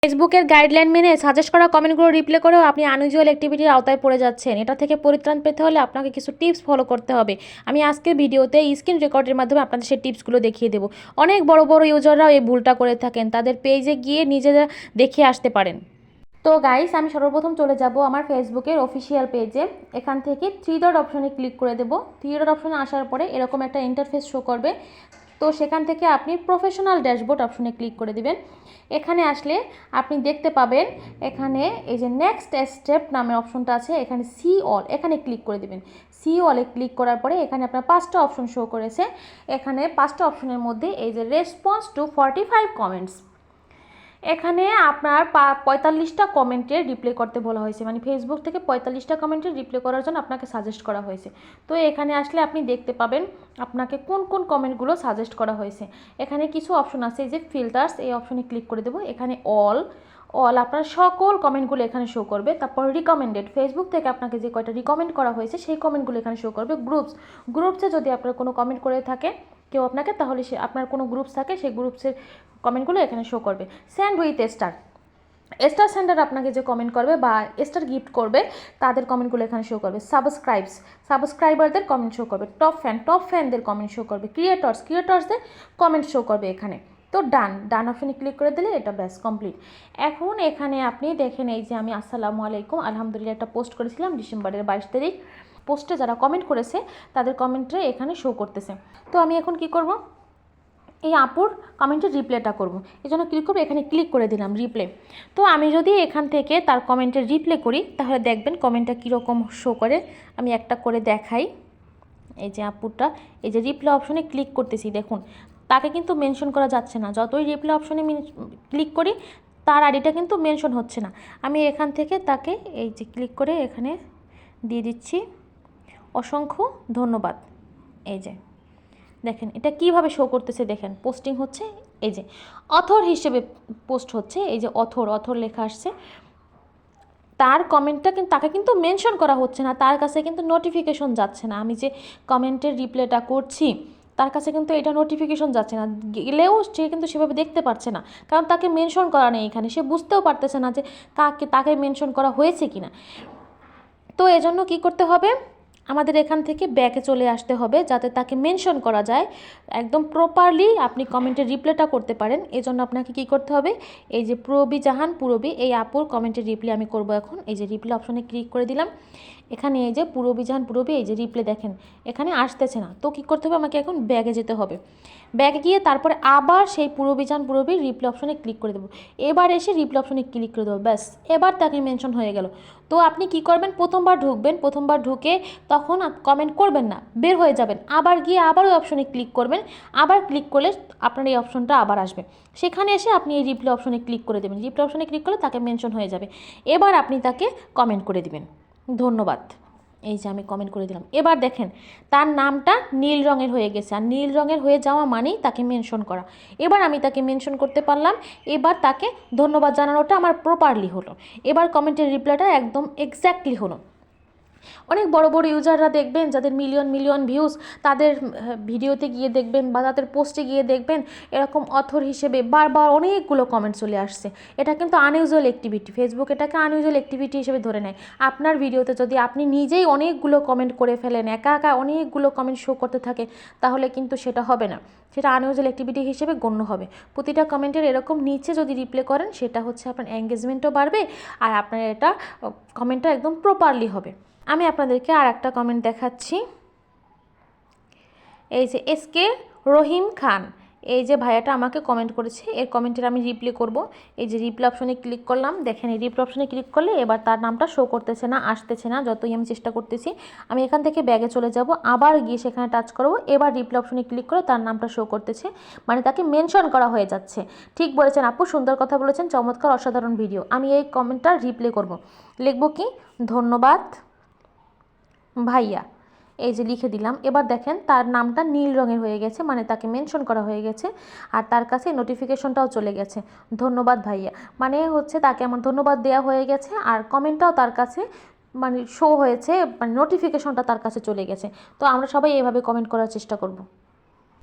ফেসবুকের গাইডলাইন মেনে সাজেস্ট করা কমেন্টগুলো রিপ্লে করেও আপনি আনইউজুয়াল অ্যাক্টিভিটির আওতায় পড়ে যাচ্ছেন। এটা থেকে পরিত্রাণ পেতে হলে আপনাকে কিছু টিপস ফলো করতে হবে। আমি আজকের ভিডিওতে স্ক্রিন রেকর্ডের মাধ্যমে আপনাদের সেই টিপসগুলো দেখিয়ে দেবো। অনেক বড় বড় ইউজাররাও এই ভুলটা করে থাকেন, তাদের পেজে গিয়ে নিজেরা দেখে আসতে পারেন। তো গাইস, আমি সর্বপ্রথম চলে যাব আমার ফেসবুকের অফিসিয়াল পেজে। এখান থেকে থ্রি ডট অপশনে ক্লিক করে দেবো। থ্রি ডট অপশনে আসার পরে এরকম একটা ইন্টারফেস শো করবে। তো সেখান থেকে আপনি প্রফেশনাল ড্যাশবোর্ড অপশনে ক্লিক করে দিবেন। এখানে আসলে আপনি দেখতে পাবেন এখানে এই যে নেক্সট স্টেপ নামের অপশনটা আছে, এখানে সি অল, এখানে ক্লিক করে দিবেন। সি অলে ক্লিক করার পরে এখানে আপনার 5টা অপশন শো করেছে। এখানে 5টা অপশনের মধ্যে এই যে রেসপন্স টু 45 কমেন্টস, এখানে আপনার 45টা কমেন্টের রিপ্লাই করতে বলা হয়েছে, মানে ফেসবুক থেকে 45টা কমেন্টের রিপ্লাই করার জন্য আপনাকে সাজেস্ট করা হয়েছে। তো এখানে আসলে আপনি দেখতে পাবেন আপনাকে কোন কোন কমেন্টগুলো সাজেস্ট করা হয়েছে। এখানে কিছু অপশন আছে, এই যে ফিল্টার্স, এই অপশনে ক্লিক করে দেবো। এখানে অল আপনার সকল কমেন্টগুলো এখানে শো করবে। তারপর রিকমেন্ডেড, ফেসবুক থেকে আপনাকে যে কয়টা রিকমেন্ড করা হয়েছে সেই কমেন্টগুলো এখানে শো করবে। গ্রুপসে যদি আপনার কোনো কমেন্ট করে থাকে কেউ আপনাকে, তাহলে সে আপনার কোনো গ্রুপস থাকে সেই গ্রুপসের কমেন্টগুলো এখানে শো করবে। সেন্ড উইথ স্টার সেন্ডার আপনাকে যে কমেন্ট করবে বা স্টার গিফট করবে তাদের কমেন্টগুলো এখানে শো করবে। সাবস্ক্রাইবারদের কমেন্ট শো করবে। টপ ফ্যানদের কমেন্ট শো করবে। ক্রিয়েটর্সদের কমেন্ট শো করবে এখানে। তো ডান অপশনে ক্লিক করে দিলে এটা ব্যাস কমপ্লিট। এখন এখানে আপনি দেখেন, এই যে আমি আসসালামু আলাইকুম আলহামদুলিল্লাহ একটা পোস্ট করেছিলাম ডিসেম্বরের 22 তারিখ। পোস্টে যারা কমেন্ট করেছে তাদের কমেন্টে এখানে শো করতেছে। তো আমি এখন কি করব, এই আপুর কমেন্টের রিপ্লাইটা করব। এই জন্য ক্লিক করবো, এখানে ক্লিক করে দিলাম রিপ্লে। তো আমি যদি এখান থেকে তার কমেন্টের রিপ্লে করি তাহলে দেখবেন কমেন্টটা কীরকম শো করে। আমি একটা করে দেখাই। এই যে আপুরটা, এই যে রিপ্লে অপশনে ক্লিক করতেছি, দেখুন তাকে কিন্তু মেনশন করা যাচ্ছে না। যতই রিপ্লে অপশনে ক্লিক করি তার আইডিটা কিন্তু মেনশন হচ্ছে না। আমি এখান থেকে তাকে এই যে ক্লিক করে এখানে দিয়ে দিচ্ছি অসংখ্য ধন্যবাদ। এই যে দেখেন এটা কিভাবে শো করতেছে, দেখেন পোস্টিং হচ্ছে, এই যে অথর হিসেবে পোস্ট হচ্ছে, এই যে অথর লেখা আসছে। তার কমেন্টটা কিন্তু তাকে কিন্তু মেনশন করা হচ্ছে না, তার কাছে কিন্তু নোটিফিকেশন যাচ্ছে না। আমি যে কমেন্টের রিপ্লাইটা করছি তার কাছে কিন্তু এটা নোটিফিকেশন যাচ্ছে না, গেলেও সে কিন্তু সেভাবে দেখতে পারছে না, কারণ তাকে মেনশন করা নেই এখানে। সে বুঝতেও পারতেছে না যে তাকে মেনশন করা হয়েছে কিনা। তো এজন্য কি করতে হবে, আমাদের এখান থেকে ব্যাকে চলে আসতে হবে যাতে তাকে মেনশন করা যায়, একদম প্রপারলি আপনি কমেন্টের রিপ্লাইটা করতে পারেন। এজন্য আপনাকে কি করতে হবে, এই যে পুরবী এই আপুর কমেন্টের রিপ্লাই আমি করব এখন। এই যে রিপ্লাই অপশনে ক্লিক করে দিলাম। এখানে এই যে পুরবী এই যে রিপ্লাই দেখেন এখানে আসতেছে না। তো কী করতে হবে, আমাকে এখন ব্যাগে যেতে হবে। ব্যাগে গিয়ে তারপরে আবার সেই পুরবীর রিপ্লাই অপশনে ক্লিক করে দেবো। এবার এসে রিপ্লাই অপশনে ক্লিক করে দেবো, ব্যাস এবার তাকে মেনশন হয়ে গেল। তো আপনি কি করবেন, প্রথমবার ঢুকে তখন কমেন্ট করবেন না, বের হয়ে যাবেন, আবার গিয়ে আবার ওই অপশনে ক্লিক করবেন। আবার ক্লিক করলে আপনার এই অপশনটা আবার আসবে, সেখানে এসে আপনি এই রিপ্লাই অপশনে ক্লিক করে দেবেন। রিপ্লাই অপশনে ক্লিক করলে তাকে মেনশন হয়ে যাবে। এবার আপনি তাকে কমেন্ট করে দিবেন ধন্যবাদ। এই যে আমি কমেন্ট করে দিলাম। এবার দেখেন তার নামটা নীল রঙের হয়ে গেছে, আর নীল রঙের হয়ে যাওয়া মানেই তাকে মেনশন করা। এবার আমি তাকে মেনশন করতে পারলাম, এবার তাকে ধন্যবাদ জানানোটা আমার প্রপারলি হলো। এবার কমেন্টের রিপ্লাইটা একদম এক্স্যাক্টলি হলো। অনেক বড় বড় ইউজাররা দেখবেন যাদের মিলিয়ন ভিউজ, তাদের ভিডিওতে গিয়ে দেখবেন বা তাদের পোস্টে গিয়ে দেখবেন এরকম অথর হিসেবে বারবার অনেকগুলো কমেন্ট চলে আসছে। এটা কিন্তু আনইউজুয়াল অ্যাক্টিভিটি, ফেসবুক এটাকে আনইউজুয়াল অ্যাক্টিভিটি হিসেবে ধরে নেয়। আপনার ভিডিওতে যদি আপনি নিজেই অনেকগুলো কমেন্ট করে ফেলেন, একা অনেকগুলো কমেন্ট শো করতে থাকে, তাহলে কিন্তু সেটা হবে না, সেটা আনইউজুয়াল অ্যাক্টিভিটি হিসেবে গণ্য হবে। প্রতিটা কমেন্টের এরকম নিচে যদি রিপ্লাই করেন সেটা হচ্ছে আপনার এঙ্গেজমেন্টও বাড়বে, আর আপনার এটা কমেন্টটা একদম প্রপারলি হবে। আমি আপনাদেরকে আর একটা কমেন্ট দেখাচ্ছি। এই যে এসকে রহিম খান, এই যে ভাইয়াটা আমাকে কমেন্ট করেছে, এর কমেন্টের আমি রিপ্লাই করব। এই যে রিপ্লাই অপশনে ক্লিক করলাম, দেখেন এই রিপ্লাই অপশনে ক্লিক করলে এবার তার নামটা শো করতেছে না, আসতেছে না, যতই আমি চেষ্টা করতেছি। আমি এখান থেকে ব্যাগে চলে যাব, আবার গিয়ে সেখানে টাচ করব। এবার রিপ্লাই অপশনে ক্লিক করে তার নামটা শো করতেছে, মানে তাকে মেনশন করা হয়ে যাচ্ছে। ঠিক বলেছেন আপু, সুন্দর কথা বলেছেন, চমৎকার অসাধারণ ভিডিও। আমি এই কমেন্টটা রিপ্লাই করব, লিখব কি, ধন্যবাদ ভাইয়া, এই যে লিখে দিলাম। এবার দেখেন তার নামটা নীল রঙের হয়ে গেছে, মানে তাকে মেনশন করা হয়ে গেছে, আর তার কাছে নোটিফিকেশনটাও চলে গেছে ধন্যবাদ ভাইয়া, মানে হচ্ছে তাকে আমার ধন্যবাদ দেওয়া হয়ে গেছে, আর কমেন্টটাও তার কাছে মানে শো হয়েছে, মানে নোটিফিকেশনটা তার কাছে চলে গেছে। তো আমরা সবাই এইভাবে কমেন্ট করার চেষ্টা করব।